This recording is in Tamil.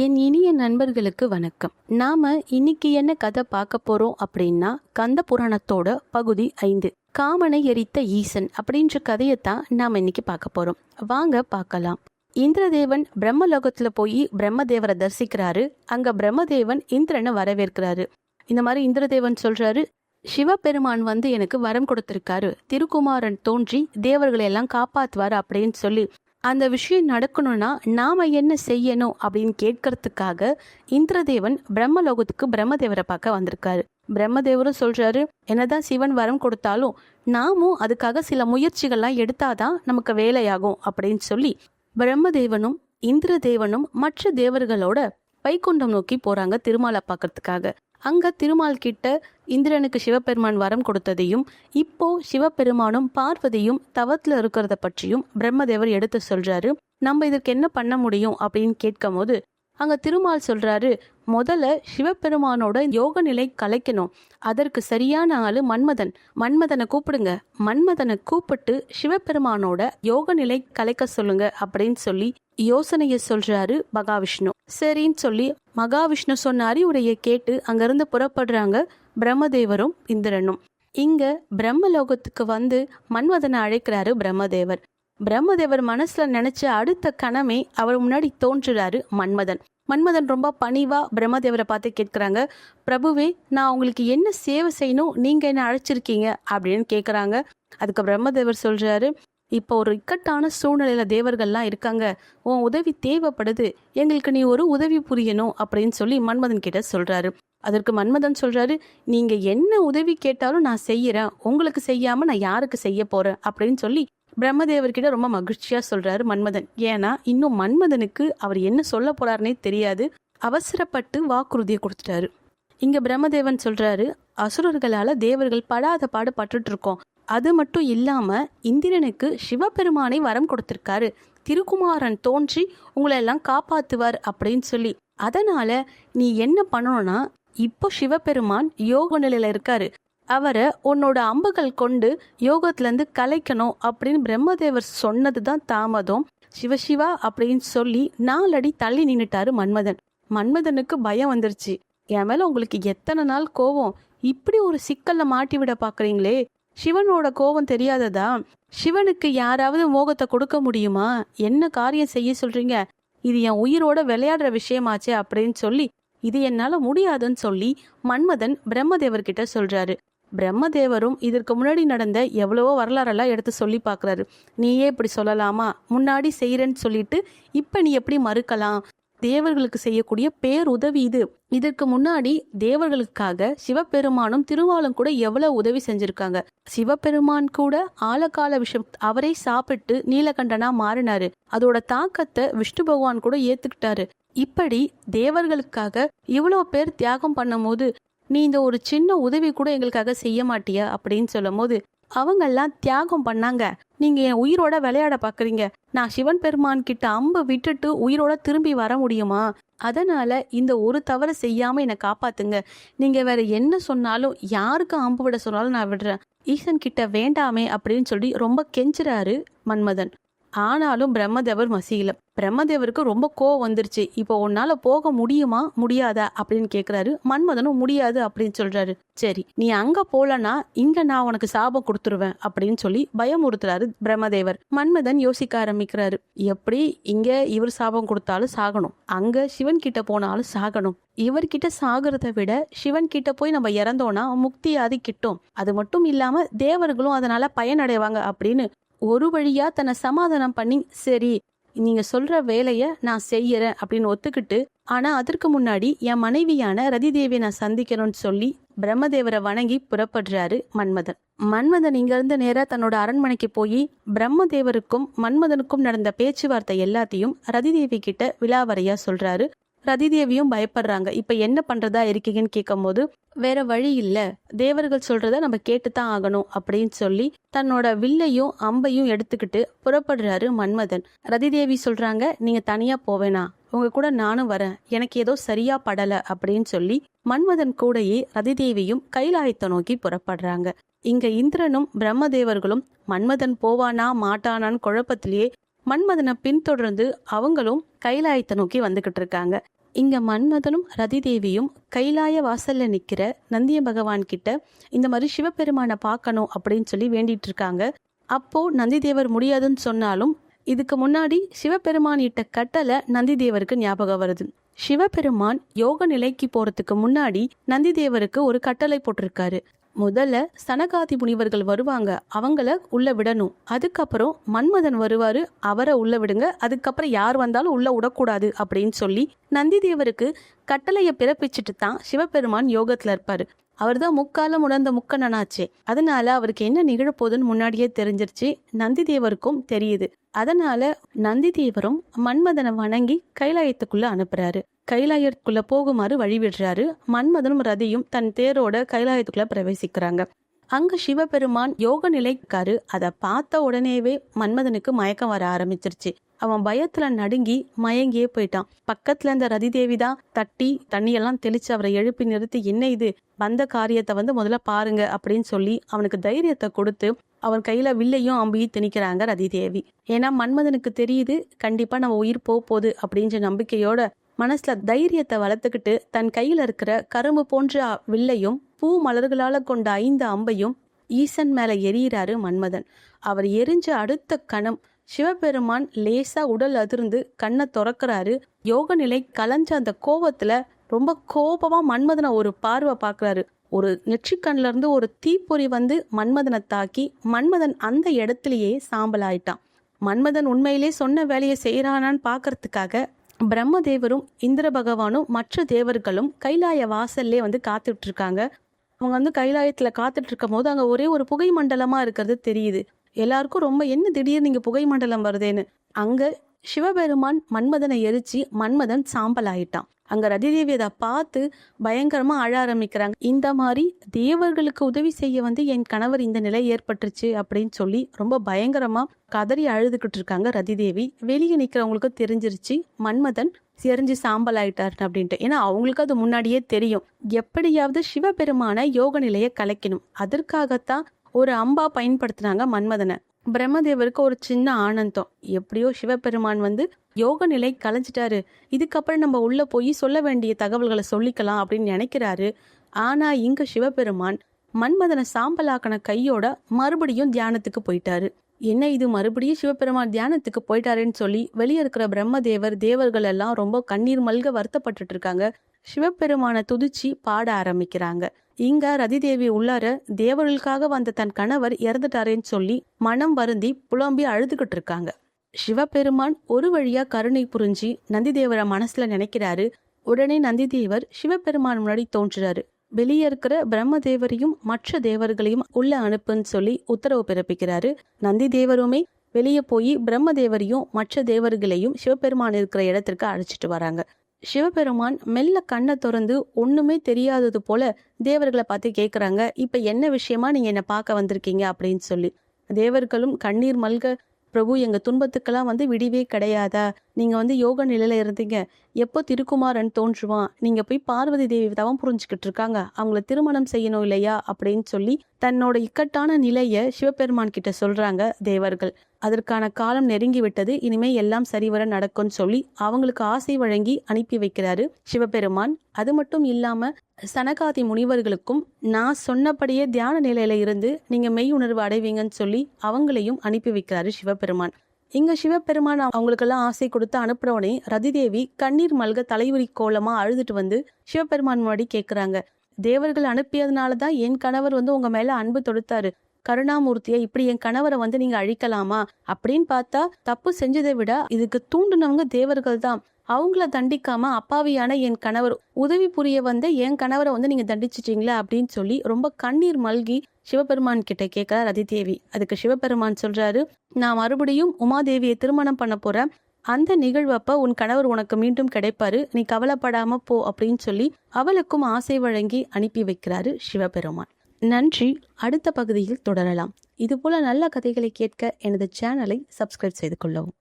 என் இனிய நண்பர்களுக்கு வணக்கம். நாம இன்னைக்கு என்ன கதை பார்க்க போறோம் அப்படின்னா, கந்த புராணத்தோட பகுதி 5 காமனை எரித்த ஈசன் அப்படின்ற கதையத்தான் நாம இன்னைக்கு பார்க்க போறோம். வாங்க பார்க்கலாம். இந்திரதேவன் பிரம்மலோகத்துல போய் பிரம்மதேவரை தரிசிக்கிறாரு. அங்க பிரம்மதேவன் இந்திரனை வரவேற்கிறாரு. இந்த மாதிரி இந்திரதேவன் சொல்றாரு, சிவபெருமான் எனக்கு வரம் கொடுத்திருக்காரு, திருக்குமாரன் தோன்றி தேவர்களை எல்லாம் காப்பாத்துவாரு அப்படின்னு சொல்லி அந்த விஷயம் நடக்கணும்னா நாம என்ன செய்யணும் அப்படின்னு கேட்கறதுக்காக இந்திரதேவன் பிரம்மலோகத்துக்கு பிரம்மதேவரை பார்க்க வந்திருக்காரு. பிரம்மதேவரும் சொல்றாரு, என்னதான் சிவன் வரம் கொடுத்தாலும் நாமும் அதுக்காக சில முயற்சிகள்லாம் எடுத்தாதான் நமக்கு வேலையாகும் அப்படின்னு சொல்லி பிரம்மதேவனும் இந்திரதேவனும் மற்ற தேவர்களோட வைகுண்டம் நோக்கி போறாங்க திருமாலை பார்க்கறதுக்காக. அங்க திருமால் கிட்ட இந்திரனுக்கு சிவபெருமான் வரம் கொடுத்ததையும் இப்போ சிவபெருமானும் பார்வதியும் தவத்துல இருக்கிறத பற்றியும் பிரம்மதேவர் எடுத்து சொல்றாரு. நம்ம இதற்கு என்ன பண்ண முடியும் அப்படின்னு கேட்கும் போது அங்க திருமால் சொல்றாரு, முதல்ல சிவபெருமானோட யோக நிலை கலைக்கணும். அதற்கு சரியான ஆளு மன்மதனை கூப்பிடுங்க. மன்மதனை கூப்பிட்டு சிவபெருமானோட யோக நிலை கலைக்க சொல்லுங்க அப்படின்னு சொல்லி யோசனைய சொல்றாரு மகாவிஷ்ணு. சரின்னு சொல்லி மகாவிஷ்ணு சொன்ன அறிவுரையை கேட்டு அங்கிருந்து புறப்படுறாங்க பிரம்மதேவரும் இந்திரனும். இங்க பிரம்மலோகத்துக்கு வந்து மன்மதனை அழைக்கிறாரு பிரம்மதேவர். பிரம்மதேவர் மனசுல நினைச்ச அடுத்த கணமே அவர் முன்னாடி தோன்றுறாரு மன்மதன் ரொம்ப பணிவா பிரம்மதேவரை பார்த்து கேட்கிறாங்க, பிரபுவே, நான் உங்களுக்கு என்ன சேவை செய்யணும், நீங்க என்ன அழைச்சிருக்கீங்க அப்படின்னு கேட்குறாங்க. அதுக்கு பிரம்மதேவர் சொல்றாரு, இப்போ ஒரு இக்கட்டான சூழ்நிலையில தேவர்கள்லாம் இருக்காங்க, உன் உதவி தேவைப்படுது, எங்களுக்கு நீ ஒரு உதவி புரியணும் அப்படின்னு சொல்லி மன்மதன் கிட்ட சொல்றாரு. அதற்கு மன்மதன் சொல்றாரு, நீங்க என்ன உதவி கேட்டாலும் நான் செய்யறேன், உங்களுக்கு செய்யாம நான் யாருக்கு செய்ய போறேன் அப்படின்னு சொல்லி பிரம்மதேவர்கிட்ட ரொம்ப மகிழ்ச்சியா சொல்றாரு மன்மதன். ஏன்னா இன்னும் மன்மதனுக்கு அவர் என்ன சொல்ல போறாருன்னே தெரியாது. அவசரப்பட்டு வாக்குறுதியை கொடுத்துட்டாரு. இங்க பிரம்மதேவன் சொல்றாரு, அசுரர்களால தேவர்கள் படாத பாடு பட்டுட்டு இருக்கோம். அது மட்டும் இல்லாம இந்திரனுக்கு சிவபெருமானை வரம் கொடுத்திருக்காரு, திருக்குமாரன் தோன்றி உங்களை எல்லாம் காப்பாத்துவார் அப்படின்னு சொல்லி. அதனால நீ என்ன பண்ணணும்னா, இப்போ சிவபெருமான் யோக நிலையில இருக்காரு, அவரை உன்னோட அம்புகள் கொண்டு யோகத்திலேருந்து கலைக்கணும் அப்படின்னு பிரம்மதேவர் சொன்னதுதான் தாமதம். சிவசிவா அப்படின்னு சொல்லி 4 அடி தள்ளி நின்னுட்டாரு மன்மதனுக்கு பயம் வந்துருச்சு. என் மேல உங்களுக்கு எத்தனை நாள் கோவம், இப்படி ஒரு சிக்கல்ல மாட்டி விட பாக்குறீங்களே, சிவனோட கோவம் தெரியாததா? சிவனுக்கு யாராவது மோகத்தை கொடுக்க முடியுமா? என்ன காரியம் செய்ய சொல்றீங்க? இது என் உயிரோட விளையாடுற விஷயமாச்சே அப்படின்னு சொல்லி இது என்னால முடியாதுன்னு சொல்லி மன்மதன் பிரம்மதேவர்கிட்ட சொல்றாரு. பிரம்மதேவரும் இதற்கு முன்னாடி நடந்த எவ்வளவோ வரலாறெல்லாம் எடுத்து சொல்லி பார்க்குறாரு. நீயே இப்படி சொல்லலாமா? முன்னாடி செய்யறேன்னு சொல்லிட்டு இப்ப நீ எப்படி மறுக்கலாம்? தேவர்களுக்கு செய்யக்கூடிய பேருதவி இது. இதற்கு முன்னாடி தேவர்களுக்காக சிவபெருமானும் திருமாலும் கூட எவ்வளவு உதவி செஞ்சிருக்காங்க. சிவபெருமான் கூட ஆழகால விஷம் அவரே சாப்பிட்டு நீலகண்டனா மாறினாரு. அதோட தாக்கத்தை விஷ்ணு பகவான் கூட ஏத்துக்கிட்டாரு. இப்படி தேவர்களுக்காக இவ்வளவு பேர் தியாகம் பண்ணும் போது நீ இந்த ஒரு சின்ன உதவி கூட எங்களுக்காக செய்ய மாட்டியா அப்படின்னு சொல்லும் போது, அவங்கெல்லாம் தியாகம் பண்ணாங்க, நீங்க என் உயிரோட விளையாட பாக்குறீங்க, நான் சிவன் பெருமான் கிட்ட அம்பு விட்டுட்டு உயிரோட திரும்பி வர முடியுமா? அதனால இந்த ஒரு தவறு செய்யாம என்னை காப்பாத்துங்க. நீங்க வேற என்ன சொன்னாலும், யாருக்கு அம்பு விட சொன்னாலும் நான் விடுறேன், ஈசன் கிட்ட வேண்டாமே அப்படின்னு சொல்லி ரொம்ப கெஞ்சுறாரு மன்மதன். ஆனாலும் பிரம்மதேவர் மசியல. பிரம்மதேவருக்கு ரொம்ப கோவம் வந்துருச்சு. இப்போ உன்னால போக முடியுமா முடியாதா அப்படின்னு கேக்குறாரு. மன்மதனும் முடியாது அப்படின்னு சொல்றாரு. சரி, நீ அங்க போலனா இங்க நான் உனக்கு சாபம் கொடுத்துருவேன் அப்படின்னு சொல்லி பயமுறுத்துறாரு பிரம்மதேவர். மன்மதன் யோசிக்க ஆரம்பிக்கிறாரு, எப்படி இங்க இவர் சாபம் கொடுத்தாலும் சாகணும், அங்க சிவன் கிட்ட போனாலும் சாகணும், இவர்கிட்ட சாகிறத விட சிவன் கிட்ட போய் நம்ம இறந்தோம்னா முக்தியாதி கிட்டும், அது மட்டும் இல்லாம தேவர்களும் அதனால பயனடைவாங்க அப்படின்னு ஒரு வழியா தன்னை சமாதானம் பண்ணி, சரி நீங்க சொல்ற வேலைய நான் செய்யறேன் அப்படின்னு ஒத்துக்கிட்டு, ஆனா அதற்கு முன்னாடி என் மனைவியான ரதி தேவியை நான் சந்திக்கணும்னு சொல்லி பிரம்மதேவரை வணங்கி புறப்படுறாரு மன்மதன் இங்க இருந்து நேரா தன்னோட அரண்மனைக்கு போய் பிரம்மதேவருக்கும் மன்மதனுக்கும் நடந்த பேச்சுவார்த்தை எல்லாத்தையும் ரதி தேவி கிட்ட விலாவரையா சொல்றாரு. ரதிதேவியும் பயப்படுறாங்க. இப்ப என்ன பண்றதா இருக்கீங்கன்னு கேட்கும் போது, வேற வழி இல்ல, தேவர்கள் சொல்றத நம்ம கேட்டுதான் ஆகணும் அப்படின்னு சொல்லி தன்னோட வில்லையும் அம்பையும் எடுத்துக்கிட்டு புறப்படுறாரு மன்மதன். ரதிதேவி சொல்றாங்க, நீங்க தனியா போவேனா, உங்க கூட நானும் வரேன், எனக்கு ஏதோ சரியா படல அப்படின்னு சொல்லி மன்மதன் கூடயே ரதிதேவியும் கைலாயத்தை நோக்கி புறப்படுறாங்க. இங்க இந்திரனும் பிரம்மதேவர்களும் மன்மதன் போவானா மாட்டானான்னு குழப்பத்திலேயே மன்மதனை பின்தொடர்ந்து அவங்களும் கைலாயத்தை நோக்கி வந்துகிட்டு இருக்காங்க. இங்க மன்மதனும் ரதி தேவியும் கைலாய வாசல்ல நிக்கிற நந்திய பகவான் கிட்ட இந்த மாதிரி சிவபெருமானை பார்க்கணும் அப்படின்னு சொல்லி வேண்டிட்டு இருக்காங்க. அப்போ நந்தி தேவர் முடியாதுன்னு சொன்னாலும் இதுக்கு முன்னாடி சிவபெருமான் இட்ட கட்டளை நந்தி தேவருக்கு ஞாபகம் வருது. சிவபெருமான் யோக நிலைக்கு போறதுக்கு முன்னாடி நந்தி தேவருக்கு ஒரு கட்டளை போட்டிருக்காரு. முதல்ல சனகாதி முனிவர்கள் வருவாங்க, அவங்கள உள்ள விடணும். அதுக்கப்புறம் மன்மதன் வருவாரு, அவரை உள்ள விடுங்க. அதுக்கப்புறம் யார் வந்தாலும் உள்ள விடக்கூடாது அப்படின்னு சொல்லி நந்தி தேவருக்கு கட்டளையை பிறப்பிச்சுட்டு தான் சிவபெருமான் யோகத்துல இருப்பாரு. அவர் தான் முக்காலம் உணர்ந்த முக்கண்ணனாச்சே. அதனால அவருக்கு என்ன நிகழப்போகுதுன்னு முன்னாடியே தெரிஞ்சிருச்சு. நந்தி தேவருக்கும் தெரியுது. அதனால நந்தி தேவரும் மன்மதனை வணங்கி கைலாயத்துக்குள்ள அனுப்புறாரு. கைலாயத்துக்குள்ள போகுமாறு வழிவிடுறாரு. மன்மதனும் ரதியும் தன் தேரோட கைலாயத்துக்குள்ள பிரவேசிக்கிறாங்க. அங்க சிவபெருமான் யோக நிலைக்காரு. அதை பார்த்த உடனேவே மன்மதனுக்கு மயக்கம் வர ஆரம்பிச்சிருச்சு. அவன் பயத்துல நடுங்கி மயங்கியே போயிட்டான். பக்கத்துல இருந்த ரதி தேவி தான் தட்டி தண்ணியெல்லாம் தெளிச்சு அவரை எழுப்பி நிறுத்தி, என்ன இது, வந்த காரியத்தை முதல்ல பாருங்க அப்படின்னு சொல்லி அவனுக்கு தைரியத்தை கொடுத்து அவன் கையில வில்லையும் அம்பியும் திணிக்கிறாங்க ரதி தேவி. ஏன்னா மன்மதனுக்கு தெரியுது கண்டிப்பா நம்ம உயிர் போகுது அப்படின்ற நம்பிக்கையோட மனசுல தைரியத்தை வளர்த்துக்கிட்டு தன் கையில இருக்கிற கரும்பு போன்ற வில்லையும் பூ மலர்களால கொண்ட 5 அம்பையும் ஈசன் மேல எரியிறாரு மன்மதன். அவர் எரிஞ்ச அடுத்த கணம் சிவபெருமான் லேசா உடல் அதிர்ந்து கண்ணை திறக்கிறாரு. யோக நிலை கலைஞ்ச அந்த கோபத்துல ரொம்ப கோபமா மன்மதனை ஒரு பார்வை பார்க்கறாரு. ஒரு நெற்றிக்கண்ல இருந்து ஒரு தீப்பொறி மன்மதனை தாக்கி மன்மதன் அந்த இடத்துலயே சாம்பல் ஆயிட்டான். மன்மதன் உண்மையிலே சொன்ன வேலையை செய்யறானான்னு பாக்குறதுக்காக பிரம்மதேவரும் இந்திர பகவானும் மற்ற தேவர்களும் கைலாய வாசல்லே காத்துட்டு இருக்காங்க. அவங்க கைலாயத்துல காத்துட்டு இருக்கும் போது அங்க ஒரே ஒரு புகை மண்டலமா இருக்கிறது தெரியுது. எல்லாருக்கும் ரொம்ப என்ன திடீர்னு இங்க புகை மண்டலம் வருதேன்னு. அங்க சிவபெருமான் மன்மதனை எரிச்சு மன்மதன் சாம்பல் ஆயிட்டான். அங்க ரதிதேவி அதை பார்த்து பயங்கரமா அழ ஆரம்பிக்கிறாங்க. இந்த மாதிரி தேவர்களுக்கு உதவி செய்ய என் கணவர் இந்த நிலை ஏற்பட்டுருச்சு அப்படின்னு சொல்லி ரொம்ப பயங்கரமா கதறி அழுதுகிட்டு இருக்காங்க ரதிதேவி. வெளியே நிக்கிறவங்களுக்கு தெரிஞ்சிருச்சு மன்மதன் எரிஞ்சு சாம்பல் ஆயிட்டாரு அப்படின்ட்டு. ஏன்னா அவங்களுக்கு அது முன்னாடியே தெரியும். எப்படியாவது சிவபெருமான யோக நிலையை கலைக்கணும். அதற்காகத்தான் ஒரு அம்பா பயன்படுத்தினாங்க மன்மதனை. பிரம்மதேவருக்கு ஒரு சின்ன ஆனந்தம், எப்படியோ சிவபெருமான் யோக நிலை கலைஞ்சிட்டாரு, இதுக்கப்புறம் நம்ம உள்ள போய் சொல்ல வேண்டிய தகவல்களை சொல்லிக்கலாம் அப்படின்னு நினைக்கிறாரு. ஆனா இங்க சிவபெருமான் மன்மதனை சாம்பலாக்கின கையோட மறுபடியும் தியானத்துக்கு போயிட்டாரு. என்ன இது, மறுபடியும் சிவபெருமான் தியானத்துக்கு போயிட்டாருன்னு சொல்லி வெளியே இருக்கிற பிரம்மதேவர் தேவர்கள் எல்லாம் ரொம்ப கண்ணீர் மல்க வருத்தப்பட்டுட்டு இருக்காங்க. சிவபெருமான துதிச்சு பாட ஆரம்பிக்கிறாங்க. இங்க ரதிதேவி உள்ளார தேவர்களுக்காக வந்த தன் கணவர் இறந்துட்டாரேன்னு சொல்லி மனம் வருந்தி புலம்பி அழுதுகிட்டு இருக்காங்க. சிவபெருமான் ஒரு வழியா கருணை புரிஞ்சு நந்திதேவரை மனசுல நினைக்கிறாரு. உடனே நந்திதேவர் சிவபெருமான் முன்னாடி தோன்றுறாரு. வெளியே இருக்கிற பிரம்மதேவரையும் மற்ற தேவர்களையும் உள்ள அனுப்புன்னு சொல்லி உத்தரவு பிறப்பிக்கிறாரு. நந்தி தேவருமே வெளியே போய் பிரம்மதேவரையும் மற்ற தேவர்களையும் சிவபெருமான் இருக்கிற இடத்திற்கு அழைச்சிட்டு வராங்க. சிவபெருமான் மெல்ல கண்ணை திறந்து ஒண்ணுமே தெரியாதது போல தேவர்களை பார்த்து கேட்குறாங்க, இப்ப என்ன விஷயமா நீங்க என்ன பார்க்க வந்திருக்கீங்க அப்படின்னு சொல்லி. தேவர்களும் கண்ணீர் மல்க, பிரபு எங்க துன்பத்துக்கெல்லாம் விடிவே கிடையாதா, நீங்க யோக நிலையில இருந்தீங்க, எப்போ திருக்குமாரன் தோன்றுவான், நீங்க போய் பார்வதி தேவி தவம் புரிஞ்சுக்கிட்டு இருக்காங்க, அவங்கள திருமணம் செய்யணும் இல்லையா அப்படின்னு சொல்லி தன்னோட இக்கட்டான நிலைய சிவபெருமான் கிட்ட சொல்றாங்க தேவர்கள். அதற்கான காலம் நெருங்கி விட்டது, இனிமே எல்லாம் சரிவர நடக்கும்னு சொல்லி அவங்களுக்கு ஆசை வழங்கி அனுப்பி வைக்கிறாரு சிவபெருமான். அது மட்டும் இல்லாம சனகாதி முனிவர்களுக்கும் நான் சொன்னபடியே தியான நிலையில இருந்து நீங்க மெய் உணர்வு அடைவீங்கன்னு சொல்லி அவங்களையும் அனுப்பி வைக்கிறாரு சிவபெருமான். இங்க சிவபெருமான் அவங்களுக்கெல்லாம் ஆசை கொடுத்து அனுப்புறவனே ரதிதேவி கண்ணீர் மல்க தலைவலி கோலமா அழுதுட்டு சிவபெருமான் முன்னாடி கேட்குறாங்க, தேவர்கள் அனுப்பியதுனாலதான் என் கணவர் உங்க மேல அன்பு தொடுத்தாரு, கருணாமூர்த்தியை இப்படி என் கணவரை நீங்க அழிக்கலாமா அப்படின்னு பார்த்தா தப்பு செஞ்சதை விட இதுக்கு தூண்டுனவங்க தேவர்கள் தான், அவங்கள தண்டிக்காம அப்பாவியான என் கணவர் உதவி புரிய என் கணவரை நீங்க தண்டிச்சிட்டீங்களா அப்படின்னு சொல்லி ரொம்ப கண்ணீர் மல்கி சிவபெருமான் கிட்ட கேட்கிறார் ரதிதேவி. அதுக்கு சிவபெருமான் சொல்றாரு, நான் மறுபடியும் உமாதேவியை திருமணம் பண்ண போறேன், அந்த நிகழ்வப்ப உன் கணவர் உனக்கு மீண்டும் கிடைப்பாரு, நீ கவலைப்படாம போ அப்படின்னு சொல்லி அவளுக்கும் ஆசை வழங்கி அனுப்பி வைக்கிறாரு சிவபெருமான். நன்றி. அடுத்த பகுதியில் தொடரலாம். இதுபோல நல்ல கதைகளை கேட்க எனது சேனலை சப்ஸ்கிரைப் செய்து கொள்ளவும்.